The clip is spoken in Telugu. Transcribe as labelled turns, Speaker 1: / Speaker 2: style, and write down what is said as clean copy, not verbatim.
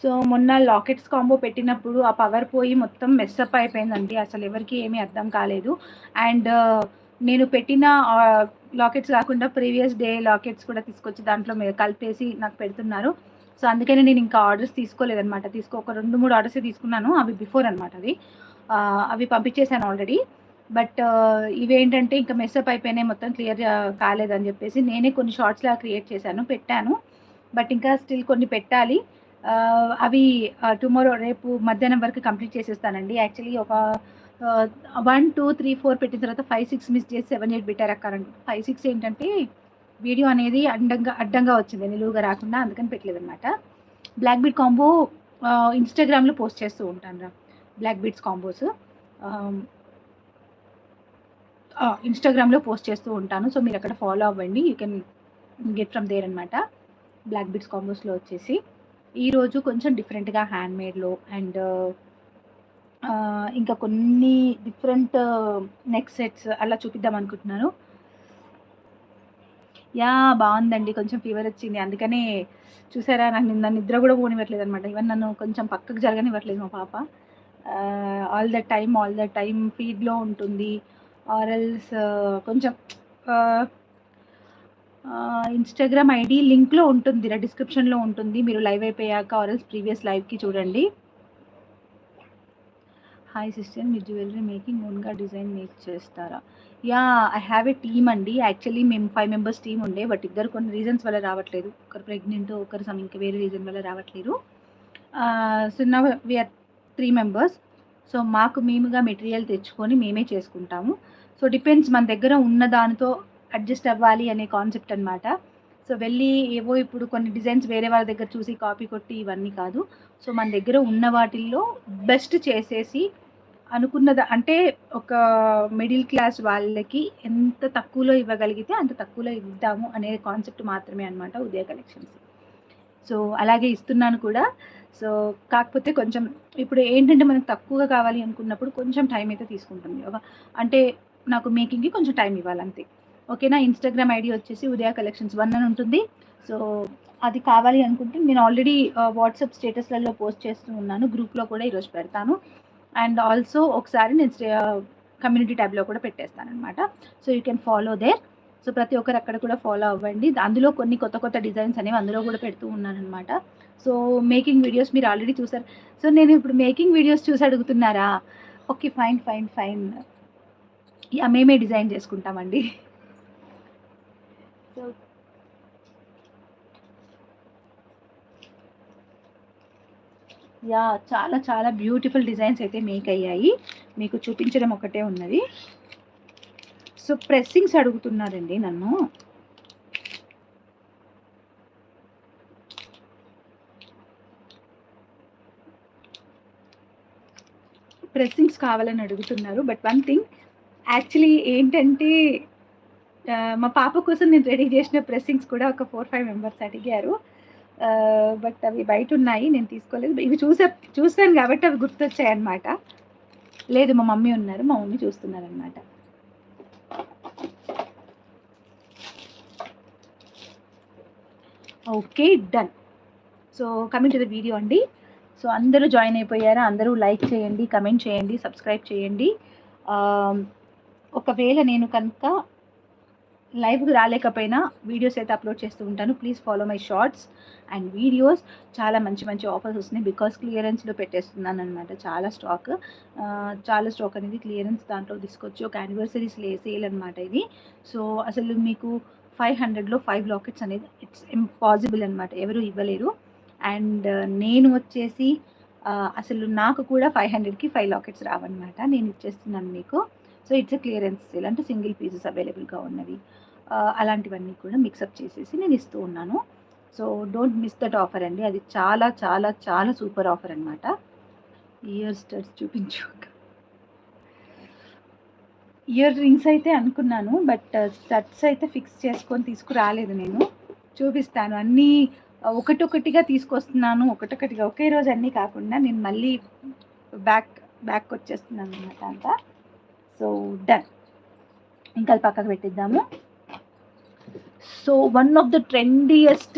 Speaker 1: సో మొన్న లాకెట్స్ కాంబో పెట్టినప్పుడు ఆ పవర్ పోయి మొత్తం మెస్అప్ అయిపోయిందండి. అసలు ఎవరికీ ఏమీ అర్థం కాలేదు. అండ్ నేను పెట్టిన లాకెట్స్ కాకుండా ప్రీవియస్ డే లాకెట్స్ కూడా తీసుకొచ్చి దాంట్లో కలిపేసి నాకు పెడుతున్నారు. సో అందుకని నేను ఇంకా ఆర్డర్స్ తీసుకోలేదనమాట. ఒక 2-3 ఆర్డర్స్ తీసుకున్నాను. అవి బిఫోర్ అనమాట అవి. అవి పంపించేశాను ఆల్రెడీ. బట్ ఇవేంటంటే ఇంకా మెస్అప్ అయిపోయినాయి, మొత్తం క్లియర్ కాలేదని చెప్పేసి నేనే కొన్ని షార్ట్స్లా క్రియేట్ చేశాను, పెట్టాను. బట్ ఇంకా స్టిల్ కొన్ని పెట్టాలి. అవి టుమారో రేపు మధ్యాహ్నం వరకు కంప్లీట్ చేసేస్తానండి. యాక్చువల్లీ ఒక 1, 2, 3, 4 పెట్టిన తర్వాత 5, 6 మిస్ చేసి 7, 8 పెట్టారు అక్కరండి. 5, 6 ఏంటంటే వీడియో అనేది అడ్డంగా వచ్చింది, నిలువుగా రాకుండా, అందుకని పెట్టలేదన్నమాట. బ్లాక్ బీడ్ కాంబో ఇన్స్టాగ్రామ్లో పోస్ట్ చేస్తూ ఉంటాను రా, బ్లాక్ బీడ్స్ కాంబోస్ ఇన్స్టాగ్రామ్లో పోస్ట్ చేస్తూ ఉంటాను. సో మీరు అక్కడ ఫాలో అవ్వండి, you can get from there అనమాట. బ్లాక్ బీడ్స్ కాంబోస్లో వచ్చేసి ఈరోజు కొంచెం డిఫరెంట్గా హ్యాండ్మేడ్లో అండ్ ఇంకా కొన్ని డిఫరెంట్ నెక్ సెట్స్ అలా చూపిద్దాం అనుకుంటున్నాను. యా బాగుందండి, కొంచెం ఫీవర్ వచ్చింది, అందుకనే చూసారా నాకు నిద్ర కూడా పోనివ్వట్లేదు అనమాట. ఈవెన్ నన్ను కొంచెం పక్కకు జరగనివ్వట్లేదు మా పాప. ఆల్ ద టైమ్ ఫీడ్లో ఉంటుంది. ఆర్ఎల్స్ కొంచెం ఇన్స్టాగ్రామ్ ఐడి లింక్లో ఉంటుంది, డిస్క్రిప్షన్లో ఉంటుంది. మీరు లైవ్ అయిపోయాక ఆర్ఎల్స్ ప్రీవియస్ లైవ్కి చూడండి. హాయ్ సిస్టర్, మీరు జ్యువెలరీ మేకింగ్ ఓన్గా డిజైన్ మేక్ చేస్తారా? Yeah, I have a team అండి. యాక్చువల్లీ మేము 5 మెంబర్స్ టీమ్ ఉండే, బట్ ఇద్దరు కొన్ని రీజన్స్ వల్ల రావట్లేదు. ఒకరు ప్రెగ్నెంట్, ఒకరు ఇంకా వేరే రీజన్ వల్ల రావట్లేదు. So now we are 3 members. So మాకు మేముగా మెటీరియల్ తెచ్చుకొని మేమే చేసుకుంటాము. సో డిపెండ్స్, మన దగ్గర ఉన్న దానితో అడ్జస్ట్ అవ్వాలి అనే కాన్సెప్ట్ అనమాట. సో వెళ్ళి ఏవో ఇప్పుడు కొన్ని డిజైన్స్ వేరే వాళ్ళ దగ్గర చూసి కాపీ కొట్టి ఇవన్నీ కాదు. సో మన దగ్గర ఉన్న వాటిల్లో బెస్ట్ చేసేసి అనుకున్నది, అంటే ఒక మిడిల్ క్లాస్ వాళ్ళకి ఎంత తక్కువలో ఇవ్వగలిగితే అంత తక్కువలో ఇద్దాము అనే కాన్సెప్ట్ మాత్రమే అనమాట ఉదయ కలెక్షన్స్. సో అలాగే ఇస్తున్నాను కూడా. సో కాకపోతే కొంచెం ఇప్పుడు ఏంటంటే మనకు తక్కువగా కావాలి అనుకున్నప్పుడు కొంచెం టైం అయితే తీసుకుంటుంది. అంటే నాకు మేకింగ్కి కొంచెం టైం ఇవ్వాలంతే, ఓకేనా. ఇన్స్టాగ్రామ్ ఐడి వచ్చేసి ఉదయ కలెక్షన్స్ 1 అని ఉంటుంది. సో అది కావాలి అనుకుంటే నేను ఆల్రెడీ వాట్సాప్ స్టేటస్లలో పోస్ట్ చేస్తూ ఉన్నాను, గ్రూప్లో కూడా ఈరోజు పెడతాను. అండ్ ఆల్సో ఒకసారి నేను కమ్యూనిటీ ట్యాబ్లో కూడా పెట్టేస్తాను అనమాట. So you can follow there. So ప్రతి ఒక్కరు అక్కడ కూడా ఫాలో అవ్వండి. అందులో కొన్ని కొత్త డిజైన్స్ అనేవి అందులో కూడా పెడుతూ ఉన్నాను అనమాట. సో మేకింగ్ వీడియోస్ మీరు ఆల్రెడీ చూసారు. సో నేను ఇప్పుడు మేకింగ్ వీడియోస్ చూసి అడుగుతున్నారా? Okay, fine. యా, మేమే డిజైన్ చేసుకుంటామండి. సో యా, చాలా బ్యూటిఫుల్ డిజైన్స్ అయితే మేక్ అయ్యాయి, మీకు చూపించడం ఒకటే ఉన్నది. సో ప్రెస్సింగ్స్ అడుగుతున్నారండి నన్ను. ప్రెస్సింగ్స్ కావాలని అడుగుతున్నారు. బట్ వన్ థింగ్, యాక్చువల్లీ ఏంటంటే మా పాప కోసం నేను రెడీ చేసిన ప్రెస్సింగ్స్ కూడా ఒక 4-5 మెంబర్స్ అడిగారు. బట్ అవి బయట ఉన్నాయి, నేను తీసుకోలేదు. ఇవి చూసాను కాబట్టి అవి గుర్తొచ్చాయి అనమాట. లేదు, మా మమ్మీ ఉన్నారు, మా మమ్మీ చూస్తున్నారు అనమాట. Okay, done. So coming to the video అండి. సో అందరూ జాయిన్ అయిపోయారా? అందరూ లైక్ చేయండి, కమెంట్ చేయండి, సబ్స్క్రైబ్ చేయండి. ఒకవేళ నేను కనుక లైవ్కి రాలేకపోయినా వీడియోస్ అయితే అప్లోడ్ చేస్తూ ఉంటాను. Please follow my shorts and videos. చాలా మంచి ఆఫర్స్ వస్తున్నాయి, బికాస్ క్లియరెన్స్లో పెట్టేస్తున్నాను అనమాట. చాలా స్టాక్ అనేది క్లియరెన్స్ దాంట్లో తీసుకొచ్చి ఒక యానివర్సరీ సేల్ అనమాట ఇది. సో అసలు మీకు 500లో 5 లాకెట్స్ అనేది ఇట్స్ ఇంపాసిబుల్ అనమాట, ఎవరు ఇవ్వలేరు. అండ్ నేను వచ్చేసి అసలు నాకు కూడా 500కి 5 లాకెట్స్ రావన్నమాట, నేను ఇచ్చేస్తున్నాను మీకు. So it's a clearance sale, అంటే సింగిల్ పీసెస్ అవైలబుల్గా ఉన్నవి, అలాంటివన్నీ కూడా మిక్సప్ చేసేసి నేను ఇస్తూ ఉన్నాను. So don't miss that offer అండి, అది చాలా సూపర్ ఆఫర్ అనమాట. ఇయర్ స్టడ్స్ చూపించు. ఇయర్ రింగ్స్ అయితే అనుకున్నాను, బట్ స్టడ్స్ అయితే ఫిక్స్ చేసుకొని తీసుకురాలేదు. నేను చూపిస్తాను, అన్నీ ఒకటొకటిగా తీసుకొస్తున్నాను, ఒకటొకటిగా ఒకే రోజు అన్నీ కాకుండా నేను మళ్ళీ బ్యాక్ వచ్చేస్తున్నాను అనమాట అంతా. సో డన్, ఇంకా పక్కకు పెట్టిద్దాము. So one of the ట్రెండియస్ట్